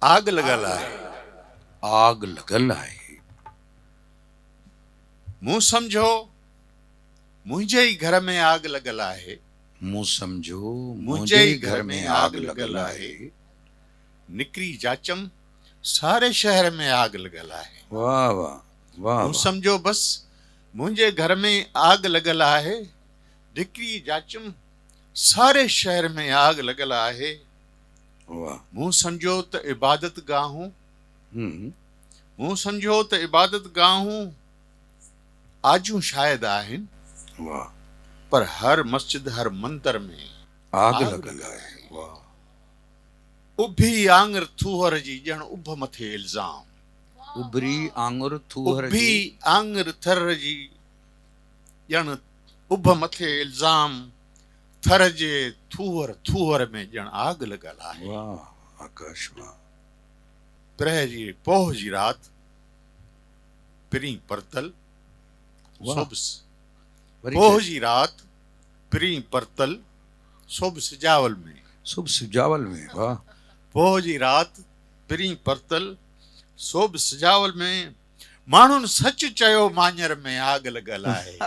आग लगल आहे। आग लगल आहे। मूं सम्झो मुंहिंजे ई घर में आग लगल आहे। मूं सम्झो मुंहिंजे ई घर में आग लगल आहे। निकरी जाचम सारे शहर में आग लगल आहे। वाह वाह वाह मूं वाह। सम्झो बस मुंहिंजे घर में आग लगल आहे। निकरी जाचम सारे शहर में आग लगल आहे। वाह। मूं सम्झो त इबादत गाहूं हम्म। मूं सम्झो त इबादत गाहूं आजू शायद आहिनि। वाह। पर हर मस्जिद हर मंदिर में आग लगल आहे। वाह। उभी आंगर थूहर जी ॼण उभ मथे इल्ज़ाम। उभरी आंगुर थूहर उभी जी आंगर थर जी ॼण उभ मथे इल्ज़ाम। थर जे थूहर थूहर में ॼण आग लगल आहे। वाह आकाश वाह। प्रह जी पोह जी रात पिरी परतल वाह। सोबस। वरी पोह चए, जी रात पिरी परतल सोब सिजावल में। शुभ सुजावल में। वाह। पोह जी रात पिरी परतल सोब सिजावल में। माण्हुनि सच चयो मांजर में आग लगल आहे।